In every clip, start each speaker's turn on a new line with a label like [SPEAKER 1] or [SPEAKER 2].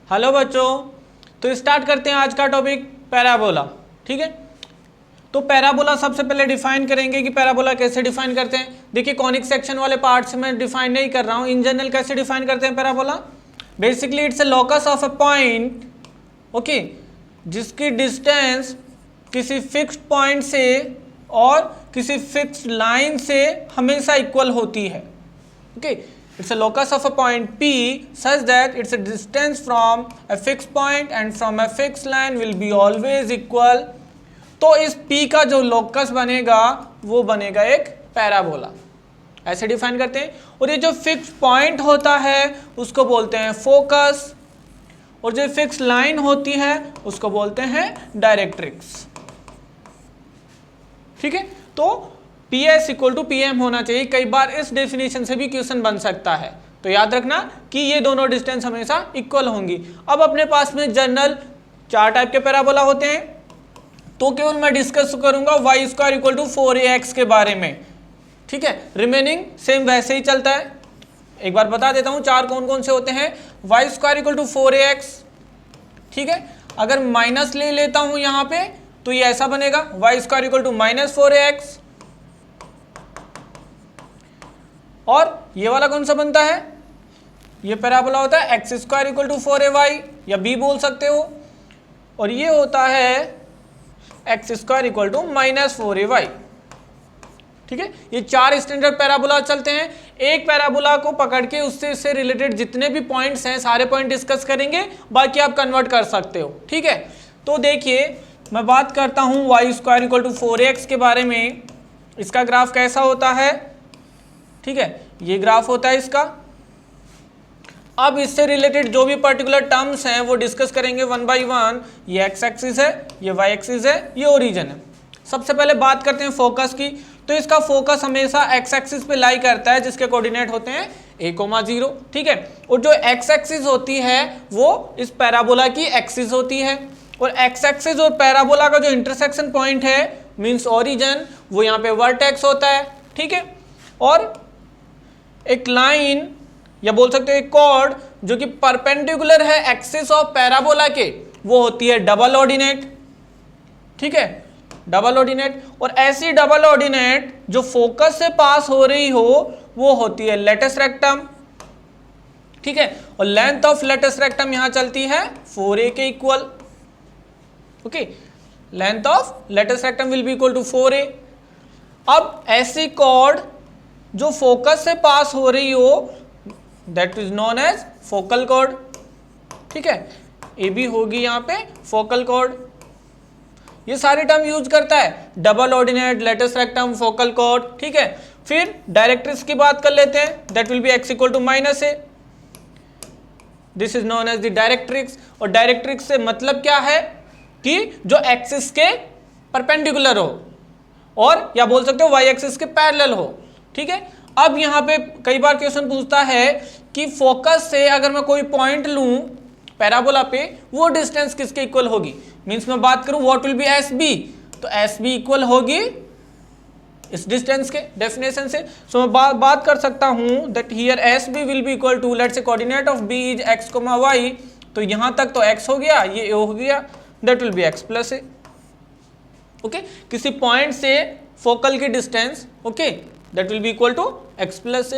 [SPEAKER 1] Hello बच्चों, तो start करते हैं आज का टॉपिक पैराबोला। ठीक है, तो पैराबोला सबसे पहले डिफाइन करेंगे कि पैराबोला कैसे डिफाइन करते हैं। देखिए कॉनिक सेक्शन वाले पार्ट से मैं डिफाइन नहीं कर रहा हूं, इन जनरल कैसे डिफाइन करते हैं parabola. Basically it's a locus of a point, okay, जिसकी डिस्टेंस किसी फिक्स्ड पॉइंट से और किसी फिक्स्ड लाइन से हमेशा इक्वल होती है। Okay, it's a locus of a point P such that its a distance from a fixed point and from a fixed line will be always equal। तो इस P का जो locus बनेगा वो बनेगा एक पैराबोला, ऐसे डिफाइन करते हैं। और ये जो फिक्स्ड पॉइंट होता है उसको बोलते हैं फोकस, और जो फिक्स्ड लाइन होती है उसको बोलते हैं डायरेक्ट्रिक्स। ठीक है, तो PS इक्वल टू PM होना चाहिए। कई बार इस डेफिनेशन से भी क्वेश्चन बन सकता है, तो याद रखना कि ये दोनों डिस्टेंस हमेशा इक्वल होंगी। अब अपने पास में जनरल 4 टाइप के पैराबोला होते हैं, तो केवल मैं डिस्कस करूंगा y² इक्वल टू 4ax के बारे में। ठीक है, रिमेनिंग सेम वैसे ही चलता है। एक बार बता देता हूं 4 कौन कौन से होते हैं। y² इक्वल टू 4ax, ठीक है, अगर माइनस ले लेता हूं यहां पे तो ये ऐसा बनेगा y² इक्वल टू -4ax। और ये वाला कौन सा बनता है, ये पैराबोला होता है x² इक्वल टू 4ay, या b बोल सकते हो। और ये होता है x² इक्वल टू -4ay। ठीक है, ये 4 स्टैंडर्ड पैराबोला चलते हैं। एक पैराबोला को पकड़ के उससे रिलेटेड जितने भी पॉइंट्स हैं सारे पॉइंट डिस्कस करेंगे, बाकी आप कन्वर्ट कर सकते हो। ठीक है, तो देखिए मैं बात करता हूं y² इक्वल टू 4ax के बारे में। इसका ग्राफ कैसा होता है, ठीक है, ये ग्राफ होता है इसका। अब इससे रिलेटेड जो भी पर्टिकुलर टर्म्स हैं वो डिस्कस करेंगे वन बाय वन। ये एक्स एक्सिस है, ये वाई एक्सिस है, ये ओरिजिन है। सबसे पहले बात करते हैं फोकस की। तो इसका फोकस हमेशा एक्स एक्सिस पे लाई करता है, जिसके कोऑर्डिनेट होते हैं a,0। ठीक है, और जो एक्स एक्सिस होती है वो इस पैराबोला की एक्सिस होती है, और एक्स एक्सिस और पैराबोला का जो इंटरसेक्शन पॉइंट है मीन्स ओरिजिन, वो यहाँ पे वर्टेक्स होता है। ठीक है, और एक लाइन या बोल सकते हो एक कॉर्ड जो कि परपेंडिकुलर है एक्सिस ऑफ पैराबोला के, वो होती है डबल ऑर्डिनेट। ठीक है, डबल ऑर्डिनेट। और ऐसी डबल ऑर्डिनेट जो फोकस से पास हो रही हो वो होती है लेटस रेक्टम। ठीक है, और लेंथ ऑफ लेटस रेक्टम यहां चलती है 4a के equal. Okay, length of latus rectum will be equal to 4a। अब ऐसी कॉर्ड जो फोकस से पास हो रही हो that is known as focal chord. ठीक है, ए बी होगी यहाँ पे फोकल कॉर्ड। ये सारे टर्म यूज करता है, double ordinate, latus rectum, focal chord. ठीक है, फिर डायरेक्ट्रिक्स की बात कर लेते हैं, that will be x equal to -a। This is known as the directrix. और डायरेक्ट्रिक्स से मतलब क्या है कि जो एक्सिस के परपेंडिकुलर हो, और या बोल सकते हो वाई एक्सिस के पैरेलल हो। ठीक है, अब यहां पे कई बार क्वेश्चन पूछता है कि फोकस से अगर मैं कोई पॉइंट लूं पैराबोला पे, वो डिस्टेंस किसके इक्वल होगी। मींस मैं बात करूं व्हाट विल बी SB, तो SB इक्वल होगी इस डिस्टेंस के डेफिनेशन से। सो मैं बात कर सकता हूं that here SB will be equal to, let's say coordinate of B is x, y, तो यहां तक तो x हो गया, ये a हो गया, that will be x plus a। Okay, किसी पॉइंट से फोकल की distance, okay, that will be equal to x plus a।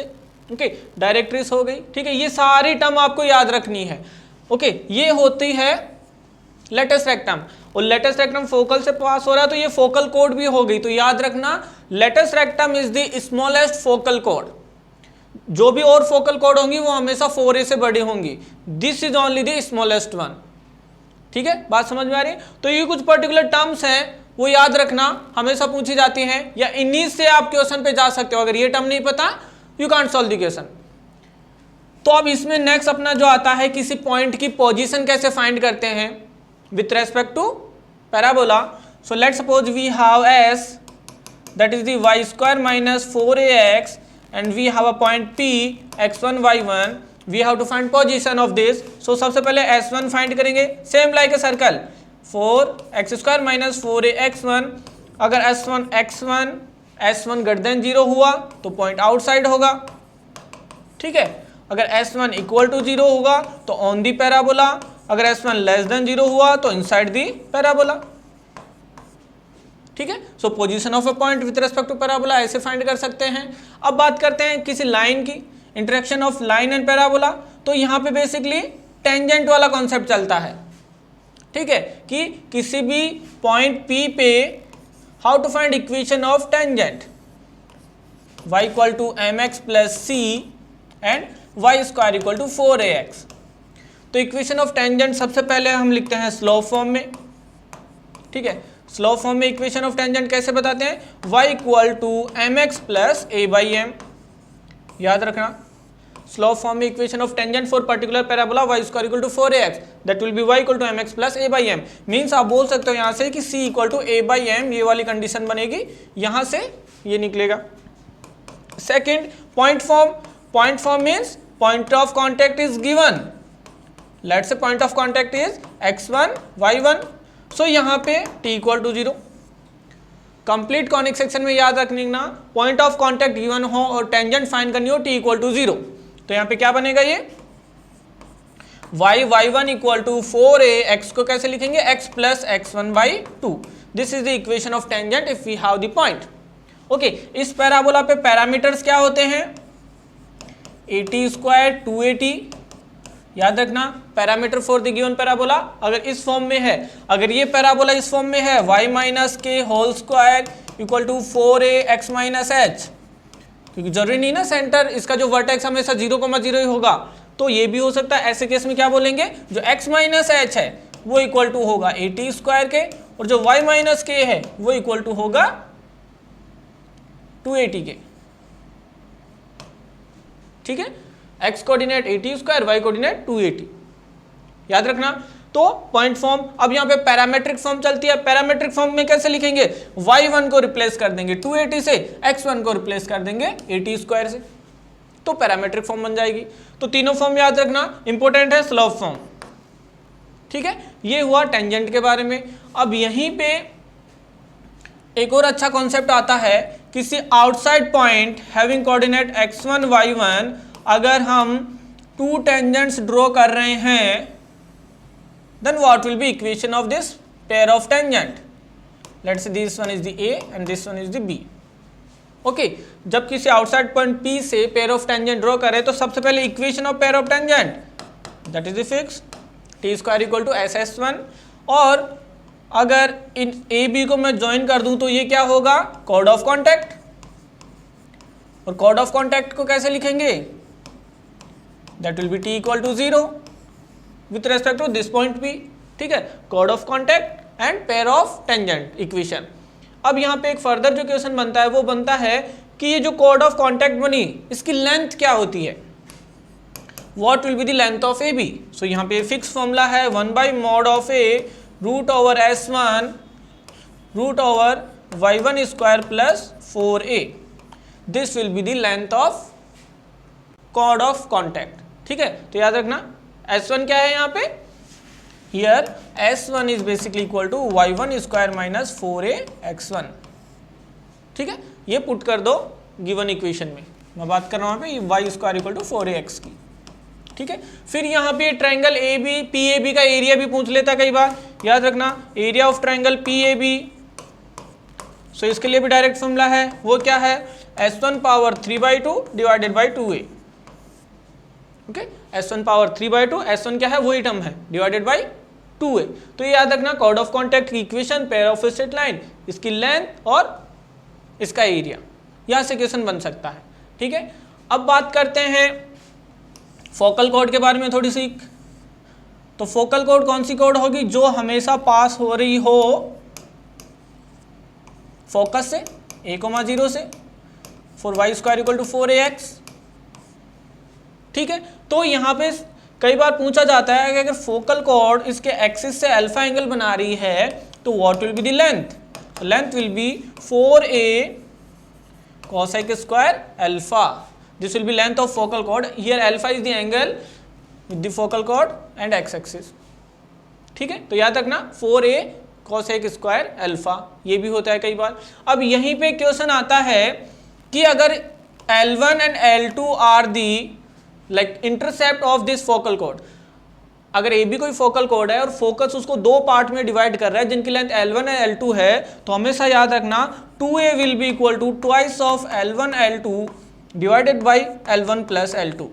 [SPEAKER 1] Okay, directrix हो गई। ठीक है, ये सारी टर्म आपको याद रखनी है। ओके, ये होती है लेटस रेक्टम, और लेटस रेक्टम फोकल से पास हो रहा है तो ये फोकल कोड भी हो गई। तो याद रखना latus rectum is the smallest focal कोड। जो भी और फोकल कोड होंगी वो हमेशा 4a से बड़ी होंगी। This is only the smallest one. ठीक है, बात समझ में आ रही है। तो ये कुछ पर्टिकुलर टर्म्स हैं, वो याद रखना, हमेशा पूछी जाती हैं, या इन्हीं से आप क्वेश्चन पे जा सकते हो। अगर ये टर्म नहीं पता you can't solve the question. तो अब इसमें नेक्स्ट अपना जो आता है, किसी पॉइंट की पोजीशन कैसे फाइंड करते हैं with respect to parabola. So let's suppose we have S, that is the y² - 4ax, and we have a point P x1 y1। We have to find position of this. So सबसे पहले S1 find करेंगे, same like a circle, 4x² - 4ax1। अगर S1 greater than 0 हुआ तो point outside होगा। ठीक है, अगर S1 इक्वल टू 0 होगा तो ऑन दी पैराबोला, अगर S1 लेस देन 0 हुआ तो इनसाइड दी पैराबोला। ठीक है, so position of a point with respect to parabola ऐसे फाइंड कर सकते हैं। अब बात करते हैं किसी लाइन की, interaction of line and parabola. तो यहाँ पे बेसिकली टेंजेंट वाला कॉन्सेप्ट चलता है। ठीक है, कि किसी भी पॉइंट P पे how to find equation of tangent, y equal to mx plus c and y square equal to 4ax। तो इक्वेशन ऑफ टेंजेंट सबसे पहले हम लिखते हैं स्लोप फॉर्म में। ठीक है, स्लोप फॉर्म में इक्वेशन ऑफ टेंजेंट कैसे बताते हैं, y equal to mx plus a by m। याद रखना, स्लोप फॉर्म में equation of tangent for particular parabola y square equal to 4ax, that will be y equal to mx plus a by m। Means आप बोल सकते हो यहाँ से कि c equal to a by m, ये वाली कंडीशन बनेगी, यहाँ से ये निकलेगा। Second, point form. Point form means point of contact is given, let's say point of contact is x1 y1। So यहाँ पे t equal to 0। Complete conic section में याद रखना, पॉइंट ऑफ कॉन्टेक्ट गिवन हो और टेंजेंट फाइंड करनी हो t equal to 0। तो यहाँ पे क्या बनेगा, ये y1 equal to 4a, x को कैसे लिखेंगे, x plus x1 by 2। This is the equation of tangent if we have the point. Okay, इस पैराबोला पे पैरामीटर्स क्या होते हैं, at स्क्वायर 2at। याद रखना, parameter for the given parabola अगर इस फॉर्म में है, अगर ये पैराबोला इस फॉर्म में है y minus k whole square equal to 4ax minus h, क्योंकि जरूरी नहीं ना सेंटर इसका जो वर्टेक्स हमेशा 0,0 ही होगा, तो ये भी हो सकता है। ऐसे केस में क्या बोलेंगे, जो x माइनस h है वो इक्वल टू होगा at स्क्वायर के, और जो y माइनस के है वो इक्वल टू होगा 2at के। ठीक है, x coordinate at square, y coordinate 2at। याद रखना, तो पॉइंट फॉर्म। अब यहाँ पे पैरामेट्रिक फॉर्म चलती है। पैरामेट्रिक फॉर्म में कैसे लिखेंगे, y1 को रिप्लेस कर देंगे 2at से, x1 को रिप्लेस कर देंगे at स्क्वायर से, तो पैरामेट्रिक फॉर्म बन जाएगी। तो तीनों फॉर्म याद रखना, इंपॉर्टेंट है स्लोप फॉर्म। ठीक है, ये हुआ टेंजेंट के बारे में। अब यहीं पे एक और अच्छा कॉन्सेप्ट आता है, किसी outside point having coordinate x1 y1 अगर हम टू टेंजेंट्स ड्रॉ कर रहे हैं, then what will be equation of this pair of tangent? Let's say this one is the A and this one is the B. Okay, जब किसी outside point P से pair of tangent draw करें तो सबसे पहले equation of pair of tangent, that is the fix t square equal to ss1। और अगर इन A B को मैं ज्वाइन कर दूं तो ये क्या होगा, कॉर्ड ऑफ कॉन्टैक्ट। और कॉर्ड ऑफ कॉन्टैक्ट को कैसे लिखेंगे, that will be t equal to 0 with respect to this point P। ठीक है, chord of contact and pair of tangent equation. अब यहाँ पे एक फर्दर जो क्वेश्चन बनता है वो बनता है कि ये जो कॉर्ड ऑफ कॉन्टैक्ट बनी इसकी लेंथ क्या होती है, what will be the length of A B. So यहाँ पे फिक्स फॉर्मूला है 1 by mod of A root over s1 root over y1 square plus 4a। This will be the length of chord of contact. ठीक है, तो याद रखना S1 क्या है यहाँ पे, here S1 is basically equal to y1 square minus 4ax1। ठीक है, ये पुट कर दो गिवन इक्वेशन में। मैं बात कर रहा हूँ यहाँ पे y square equal to 4ax की। ठीक है, फिर यहाँ पे ट्रायंगल PAB का एरिया भी पूछ लेता है कई बार। याद रखना, एरिया ऑफ ट्रायंगल PAB, सो इसके लिए भी डायरेक्ट फॉर्मूला है, वो क्या है, S1 power 3/2 divided by 2a। Okay, S1 power 3/2, S1 क्या है, वही टर्म है, डिवाइडेड बाई 2a। तो ये याद रखना, कॉर्ड ऑफ कॉन्टैक्ट की equation, pair of straight line, इसकी लेंथ और इसका एरिया, यहाँ से क्वेश्चन बन सकता है। ठीक है, अब बात करते हैं फोकल कॉर्ड के बारे में थोड़ी सी। तो फोकल कॉर्ड कौन सी कॉर्ड होगी, जो हमेशा पास हो रही हो फोकस से a,0 से, for y square equal to 4ax। ठीक है, तो यहाँ पे कई बार पूछा जाता है कि अगर फोकल कॉर्ड इसके एक्सिस से अल्फा एंगल बना रही है तो what will be the length, length will be 4a cosec square alpha. This will B length of focal cord. Here alpha is the angle with the focal cord and x axis. ठीक है, तो याद रखना 4a cosec square alpha, ये भी होता है कई बार। अब यहीं पे क्वेश्चन आता है कि अगर L1 and L2 are the like intercept of this focal chord, अगर ए बी कोई फोकल कोड है और फोकस उसको दो पार्ट में डिवाइड कर रहा है जिनकी लेंथ L1 है L2 है, तो हमेशा याद रखना 2A will be equal to twice of L1 L2 divided by L1 plus L2।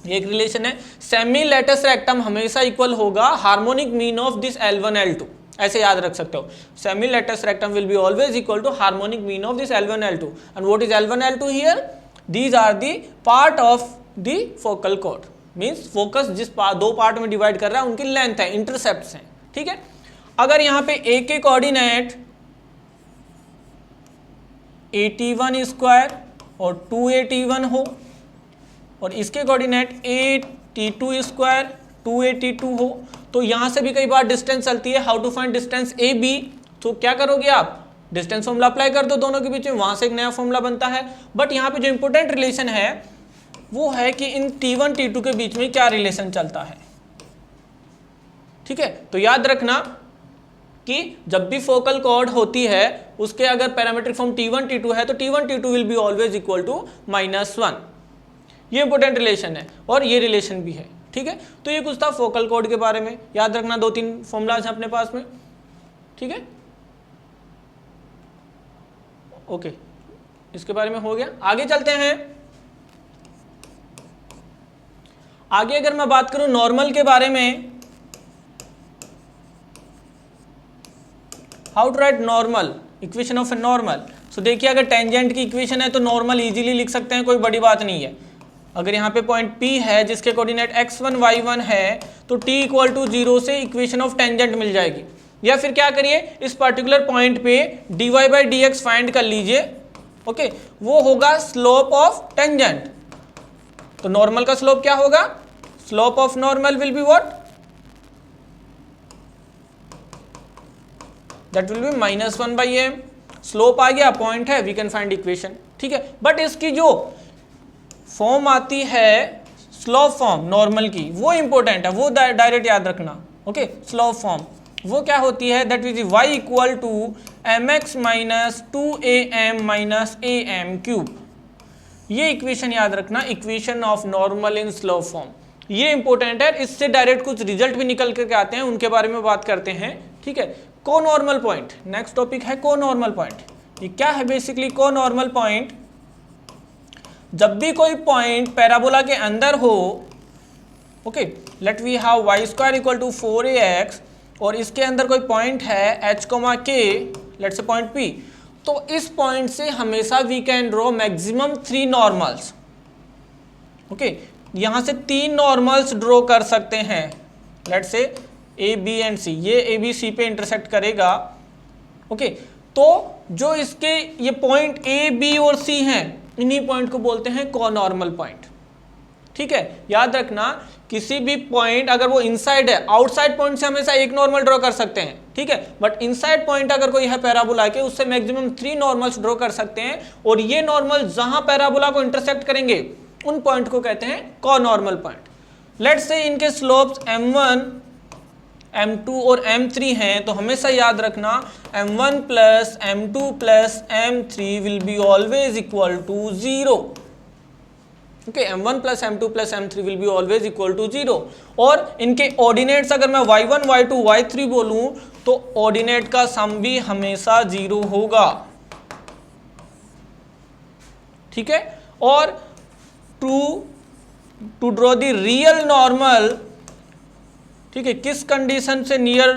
[SPEAKER 1] ये एक रिलेशन है। सेमी लेटस रेक्टम हमेशा इक्वल होगा harmonic mean of this L1 L2, ऐसे याद रख सकते हो। Semi latus rectum will be always equal to harmonic mean of this L1 L2 and what is L1 L2 here? These are the part of the focal chord, means focus जिस दो part में divide कर रहा है उनकी length है, intercepts हैं, ठीक है। अगर यहाँ पे ए के कोऑर्डिनेट AT1 स्क्वायर और 2AT1 हो और इसके कोऑर्डिनेट AT2 स्क्वायर 2AT2 हो, तो यहाँ से भी कई बार डिस्टेंस चलती है। How to find distance AB? तो क्या करोगे आप? डिस्टेंस फॉर्मूला अप्लाई कर दो दोनों के बीच में, वहां से एक नया फॉर्मूला बनता है। बट यहाँ पे जो इंपॉर्टेंट रिलेशन है वो है कि इन T1 T2 के बीच में क्या रिलेशन चलता है, ठीक है। तो याद रखना कि जब भी फोकल कॉर्ड होती है उसके अगर पैरामीट्रिक फॉर्म T1 T2 है तो T1 T2 will be always equal to -1। ये इंपॉर्टेंट रिलेशन है और ये रिलेशन भी है, ठीक है। तो ये कुछ था फोकल कॉर्ड के बारे में, याद रखना 2-3 फॉर्मूलाज हैं अपने पास में, ठीक है। ओके, इसके बारे में हो गया। आगे चलते हैं। आगे अगर मैं बात करूं नॉर्मल के बारे में, how to write normal, equation of a normal. So देखिए, अगर टेंजेंट की इक्वेशन है तो नॉर्मल इजीली लिख सकते हैं, कोई बड़ी बात नहीं है। अगर यहाँ पे पॉइंट P है जिसके कोऑर्डिनेट x1 y1 है तो t इक्वल टू 0 से इक्वेशन ऑफ टेंजेंट मिल जाएगी। या फिर क्या करिए, इस पर्टिकुलर पॉइंट पे dy बाई dx फाइंड कर लीजिए, ओके, वो होगा स्लोप ऑफ टेंजेंट। तो नॉर्मल का स्लोप क्या होगा? Slope of normal will be what? That will be -1/m। Slope आ गया, पॉइंट है, वी कैन फाइंड इक्वेशन, ठीक है। बट इसकी जो फॉर्म आती है स्लोप फॉर्म नॉर्मल की, वो इंपॉर्टेंट है, वो डायरेक्ट याद रखना, ओके। स्लोप फॉर्म वो क्या होती है? That is y equal to mx minus 2am minus am cube. ये इक्वेशन याद रखना, equation of normal in slope form, ये इंपॉर्टेंट है। इससे डायरेक्ट कुछ रिजल्ट भी निकल करके आते हैं, उनके बारे में बात करते हैं, ठीक है। कोनॉर्मल पॉइंट नेक्स्ट टॉपिक है। कोनॉर्मल पॉइंट ये क्या है? बेसिकली कोनॉर्मल पॉइंट, जब भी कोई पॉइंट पैराबोला के अंदर हो, okay, let we have y square equal to 4ax और इसके अंदर कोई पॉइंट है h, k, let's say point P, तो इस पॉइंट से हमेशा we can draw maximum 3 normals, okay. यहां से 3 नॉर्मल्स ड्रॉ कर सकते हैं, let's say A, B and C। ये A, B, C पे इंटरसेक्ट करेगा, ओके। तो जो इसके ये पॉइंट A, B और C हैं, इन्हीं पॉइंट को बोलते हैं कोनॉर्मल पॉइंट, ठीक है। याद रखना, किसी भी पॉइंट अगर वो इनसाइड है, आउटसाइड पॉइंट से हमेशा एक नॉर्मल ड्रॉ कर सकते हैं, ठीक है। बट इनसाइड पॉइंट अगर कोई है पैराबोला के, उससे मैक्सिमम 3 नॉर्मल्स ड्रॉ कर सकते हैं और ये नॉर्मल जहां पैराबोला को इंटरसेक्ट करेंगे उन पॉइंट को कहते हैं कोनॉर्मल पॉइंट। लेट्स से इनके स्लोप्स m1, m2 और m3 हैं, तो हमेशा याद रखना m1 plus m2 plus m3 will be always equal to 0, okay. m1 plus m2 plus m3 will be always equal to 0। और इनके ऑर्डिनेट्स अगर मैं y1 y2 y3 बोलूं तो ऑर्डिनेट का सम भी हमेशा 0 होगा, ठीक है। और to draw the real normal, ठीक है, किस कंडीशन से नियर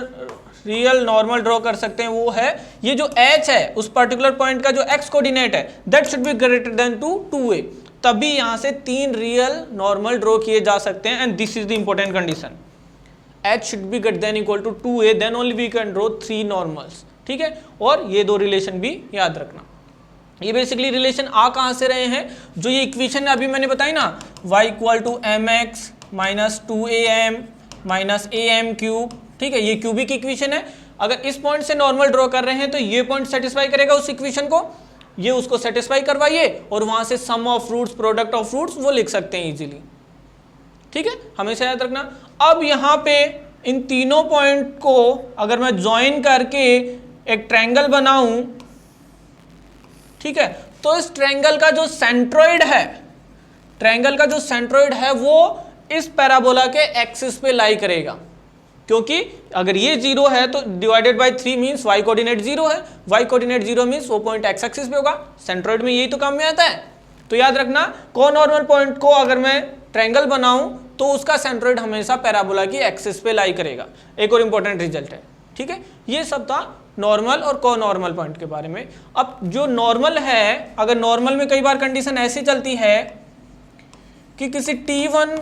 [SPEAKER 1] रियल नॉर्मल ड्रॉ कर सकते हैं? वो है ये जो h है उस पर्टिकुलर पॉइंट का जो x कोऑर्डिनेट है, that should be greater than to 2a, तभी यहां से 3 रियल नॉर्मल ड्रॉ किए जा सकते हैं। And this is the important condition, h should be greater than equal to 2a, then only we can draw 3 normals, ठीक है। और ये 2 रिलेशन भी याद रखना। ये बेसिकली रिलेशन आ कहां से रहे हैं? जो ये इक्वेशन अभी मैंने बताई ना, y equal to mx minus 2am minus am cube, ठीक है, ये क्यूबिक इक्वेशन है। अगर इस पॉइंट से नॉर्मल ड्रॉ कर रहे हैं तो ये पॉइंट सेटिस्फाई करेगा उस इक्वेशन को, ये उसको सेटिस्फाई करवाइए और वहां से sum of roots, product of roots वो लिख सकते हैं इजीली, ठीक है, हमेशा याद रखना। अब यहाँ पे इन तीनों पॉइंट को अगर मैं ज्वाइन करके एक ट्रायंगल बनाऊं, ठीक है, तो इस ट्रायंगल का जो सेंट्रोइड है, ट्रायंगल का जो सेंट्रोइड है वो इस पैराबोला के एक्सिस पे लाई करेगा, क्योंकि अगर ये 0 है तो divided by 3 means y coordinate 0 है, y कोऑर्डिनेट 0 मीन्स वो पॉइंट x एक्सिस पे होगा। सेंट्रॉइड में यही तो काम में आता है। तो याद रखना कोनॉर्मल पॉइंट को अगर मैं ट्रायंगल बनाऊं तो उसका सेंट्रॉइड हमेशा पैराबोला की एक्सिस पे लाई करेगा। एक और इंपॉर्टेंट रिजल्ट है, ठीक है। ये सब था नॉर्मल और कोनॉर्मल पॉइंट के बारे में। अब जो नॉर्मल है, अगर नॉर्मल में कई बार कंडीशन ऐसी चलती है कि किसी T1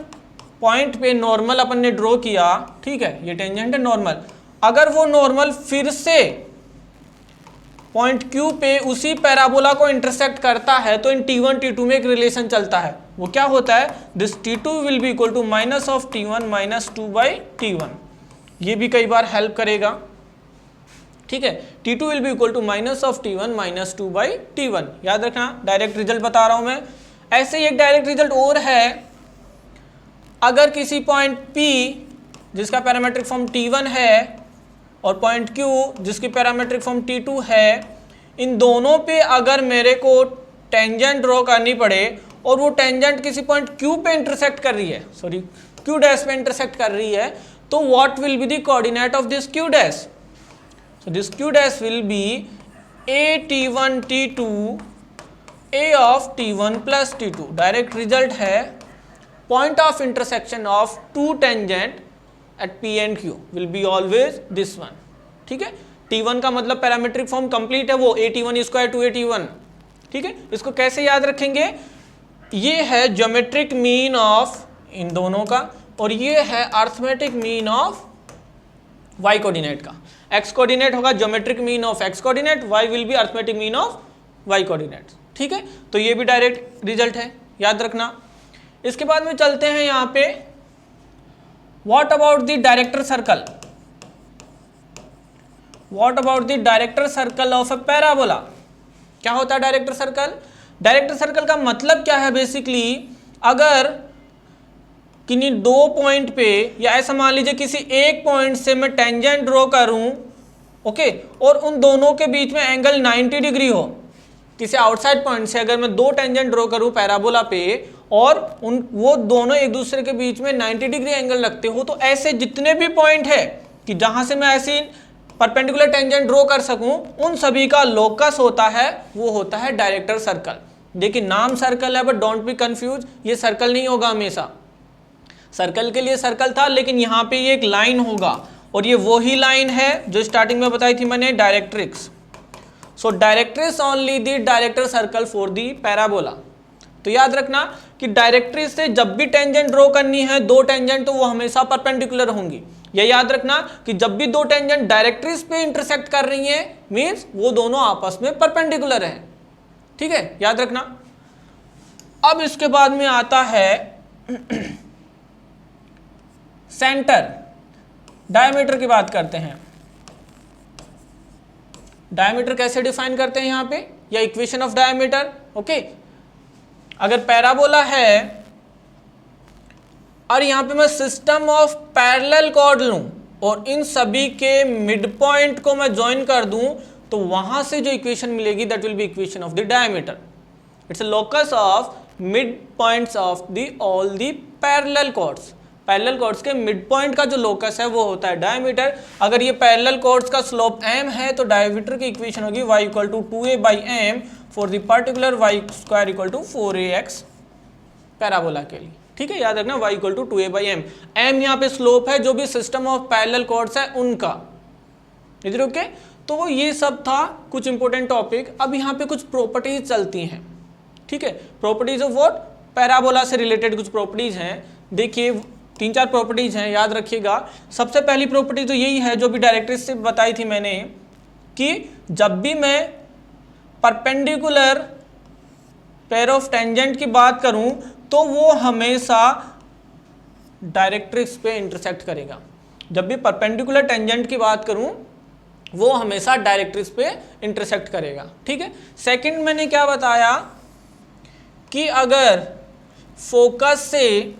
[SPEAKER 1] पॉइंट पे नॉर्मल अपन ने ड्रॉ किया, ठीक है, ये टेंजेंट है नॉर्मल, अगर वो नॉर्मल फिर से पॉइंट Q पे उसी पैराबोला को इंटरसेक्ट करता है तो इन T1 T2 में एक रिलेशन चलता है। वो क्या होता है, this T2 will be equal to minus of T1 minus 2/T1। ये भी कई बार हेल्प करेगा, ठीक है। T2 will be equal to minus of T1 minus 2/T1। याद रखना, डायरेक्ट रिजल्ट बता रहा हूं मैं। ऐसे ही एक डायरेक्ट रिजल्ट और है, अगर किसी पॉइंट P जिसका पैरामीट्रिक फॉर्म T1 है और पॉइंट Q जिसकी पैरामीट्रिक फॉर्म T2 है, इन दोनों पे अगर मेरे को टेंजेंट ड्रॉ करनी पड़े और वो टेंजेंट किसी पॉइंट Q पे इंटरसेक्ट कर रही है, सॉरी Q डैश पे इंटरसेक्ट कर रही है, तो what will be the coordinate of this Q dash? So this Q dash will be a T1 T2 a of T1 plus T2। Direct result है point of intersection of two tangent at P and Q will be always this one, ठीक है। T1 का मतलब parametric form complete है, वो a T1 square 2a T1, ठीक है। इसको कैसे याद रखेंगे, ये है ज्योमेट्रिक मीन ऑफ इन दोनों का और ये है arithmetic mean of y coordinate का। x कोऑर्डिनेट होगा geometric mean of x coordinate, y will be arithmetic mean of y coordinate, ठीक है। तो ये भी डायरेक्ट रिजल्ट है, याद रखना। इसके बाद में चलते हैं यहाँ पे, what about the director circle? What about the director circle of A parabola? क्या होता है डायरेक्टर सर्कल? डायरेक्टर सर्कल का मतलब क्या है, बेसिकली अगर किन्हीं दो पॉइंट पे, या ऐसा मान लीजिए किसी एक पॉइंट से मैं टेंजेंट ड्रॉ करूं, ओके, और उन दोनों के बीच में एंगल 90 डिग्री हो, किसी आउटसाइड पॉइंट से अगर मैं दो टेंजेंट ड्रॉ करूं पैराबोला पे और वो दोनों एक दूसरे के बीच में 90 डिग्री एंगल रखते हो, तो ऐसे जितने भी पॉइंट है कि जहां से मैं ऐसी परपेंडिकुलर टेंजेंट ड्रॉ कर सकूं, उन सभी का लोकस होता है, वो होता है डायरेक्टर सर्कल। देखिए नाम सर्कल है बट डोंट बी कंफ्यूज, ये सर्कल नहीं होगा हमेशा। सर्कल के लिए सर्कल था, लेकिन यहाँ पे ये एक लाइन होगा और ये वही लाइन है जो स्टार्टिंग में बताई थी मैंने, directrix. So directrix only the director circle for the parabola. तो याद रखना कि डायरेक्ट्रिक्स से जब भी टेंजेंट ड्रॉ करनी है, दो टेंजेंट, तो वो हमेशा परपेंडिकुलर होंगी। ये याद रखना कि जब भी दो टेंजेंट डायरेक्ट्रिक्स पे इंटरसेक्ट कर रही हैं, मींस वो दोनों आपस में परपेंडिकुलर हैं, ठीक है, याद रखना। अब इसके बाद में आता है सेंटर, डायमीटर की बात करते हैं। डायमीटर कैसे डिफाइन करते हैं यहाँ पे, या इक्वेशन ऑफ डायमीटर, ओके। अगर पैराबोला है और यहाँ पे मैं सिस्टम ऑफ पैरेलल कॉर्ड लूं और इन सभी के मिड पॉइंट को मैं ज्वाइन कर दूं, तो वहां से जो इक्वेशन मिलेगी that will be equation of the diameter. It's a locus of mid points of the all the parallel chords. Parallel chords के मिड पॉइंट का जो लोकस है वो होता है डायमीटर। अगर ये पैरेलल कॉर्ड्स का स्लोप m है तो डायमीटर की इक्वेशन होगी y equal to 2a/m for the particular y square equal to 4ax parabola के लिए, ठीक है। याद रखना y equal to 2a/m, m यहाँ पे स्लोप है जो भी सिस्टम ऑफ पैरेलल कॉर्ड्स है उनका, इधर ओके। तो ये सब था कुछ इंपॉर्टेंट टॉपिक। अब यहाँ पे कुछ प्रॉपर्टीज चलती हैं, ठीक है। प्रॉपर्टीज ऑफ व्हाट, पैराबोला से रिलेटेड कुछ प्रॉपर्टीज हैं। देखिए 3-4 प्रॉपर्टीज हैं, याद रखिएगा। सबसे पहली प्रॉपर्टी तो यही है जो भी डायरेक्ट्रिक्स से बताई थी मैंने, कि जब भी मैं परपेंडिकुलर पेयर ऑफ टेंजेंट की बात करूं तो वो हमेशा डायरेक्ट्रिक्स पे इंटरसेक्ट करेगा। जब भी परपेंडिकुलर टेंजेंट की बात करूं वो हमेशा डायरेक्ट्रिक्स पे इंटरसेक्ट करेगा, ठीक है। सेकंड मैंने क्या बताया कि अगर फोकस से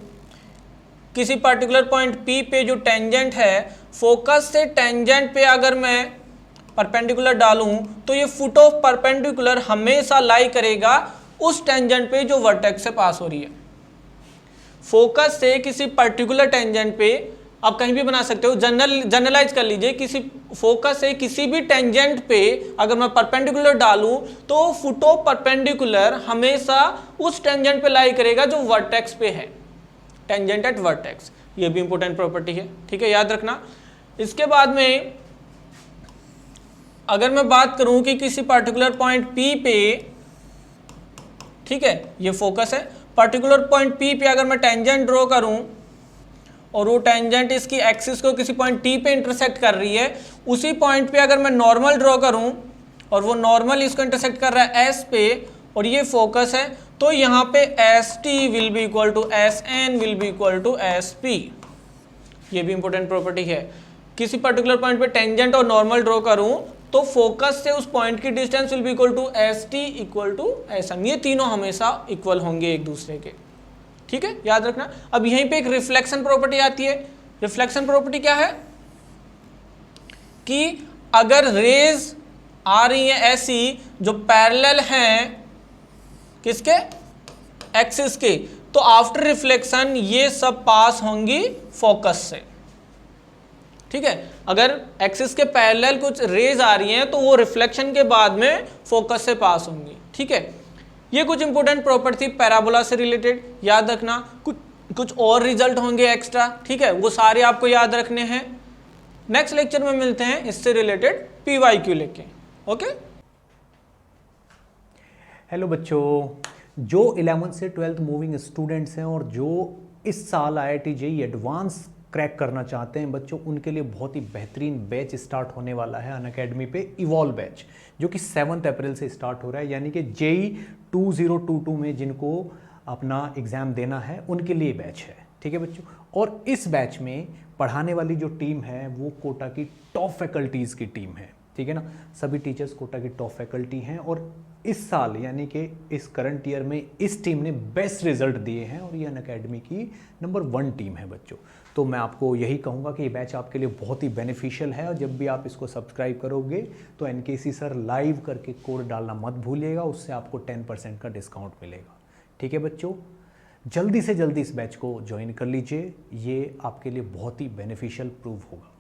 [SPEAKER 1] किसी पर्टिकुलर पॉइंट P पे जो टेंजेंट है, फोकस से टेंजेंट पे अगर मैं परपेंडिकुलर डालूं तो ये फुट ऑफ परपेंडिकुलर हमेशा लाई करेगा उस टेंजेंट पे जो वर्टेक्स से पास हो रही है। फोकस से किसी पर्टिकुलर टेंजेंट पे, आप कहीं भी बना सकते हो, जनरलाइज कर लीजिए, किसी फोकस से किसी भी टेंजेंट पे अगर मैं परपेंडिकुलर डालूं तो फोटो परपेंडिकुलर हमेशा उस टेंजेंट पे लाई करेगा जो वर्टेक्स पे है, टेंजेंट एट वर्टेक्स। ये भी इंपॉर्टेंट प्रॉपर्टी है, ठीक है, याद रखना। इसके बाद में अगर मैं बात करूं कि किसी पर्टिकुलर पॉइंट P पे, ठीक है, ये फोकस है, पर्टिकुलर पॉइंट P पे अगर मैं टेंजेंट ड्रॉ करूं और वो टेंजेंट इसकी एक्सिस को किसी पॉइंट T पे इंटरसेक्ट कर रही है, उसी पॉइंट पे अगर मैं नॉर्मल ड्रॉ करूं और वो नॉर्मल इसको इंटरसेक्ट कर रहा है S पे और ये फोकस है, तो यहाँ पे ST will be equal to SN will be equal to SP। ये भी इंपॉर्टेंट प्रॉपर्टी है। किसी पर्टिकुलर पॉइंट पे टेंजेंट और नॉर्मल ड्रॉ करूं तो फोकस से उस पॉइंट की distance will be equal to ST equal to SM। ये तीनों हमेशा इक्वल होंगे एक दूसरे के, ठीक है, याद रखना। अब यहीं पे एक रिफ्लेक्शन प्रॉपर्टी आती है। रिफ्लेक्शन प्रॉपर्टी क्या है कि अगर रेज आ रही है ऐसी जो पैरेलल हैं किसके, एक्सिस के, तो आफ्टर रिफ्लेक्शन ये सब पास होंगी फोकस से, ठीक है। अगर एक्सिस के पैरेलल कुछ रेज आ रही हैं तो वो रिफ्लेक्शन के बाद में फोकस से पास होंगी, ठीक है। ये कुछ इंपॉर्टेंट प्रॉपर्टी थी पैराबोला से रिलेटेड, याद रखना। कुछ और रिजल्ट होंगे एक्स्ट्रा, ठीक है, वो सारे आपको याद रखने हैं। नेक्स्ट लेक्चर में मिलते हैं इससे रिलेटेड PYQ लेके, ओके।
[SPEAKER 2] हेलो बच्चों, जो 11th से 12th मूविंग स्टूडेंट्स हैं और जो इस साल IIT JEE एडवांस क्रैक करना चाहते हैं बच्चों, उनके लिए बहुत ही बेहतरीन बैच स्टार्ट होने वाला है अनअकैडमी पे, इवॉल्व बैच, जो कि 7 अप्रैल से स्टार्ट हो रहा है। यानी कि JEE 2022 में जिनको अपना एग्ज़ाम देना है उनके लिए बैच है, ठीक है बच्चों। और इस बैच में पढ़ाने वाली जो टीम है वो कोटा की टॉप फैकल्टीज़ की टीम है, ठीक है ना। सभी टीचर्स कोटा की टॉप फैकल्टी हैं और इस साल यानी कि इस करंट ईयर में इस टीम ने बेस्ट रिजल्ट दिए हैं और ये अनअकैडमी की नंबर 1 टीम है बच्चों। तो मैं आपको यही कहूँगा कि ये बैच आपके लिए बहुत ही बेनिफिशियल है और जब भी आप इसको सब्सक्राइब करोगे तो NKC सर लाइव करके कोड डालना मत भूलिएगा, उससे आपको 10% का डिस्काउंट मिलेगा, ठीक है बच्चों। जल्दी से जल्दी इस बैच को ज्वाइन कर लीजिए, ये आपके लिए बहुत ही बेनिफिशियल प्रूव होगा।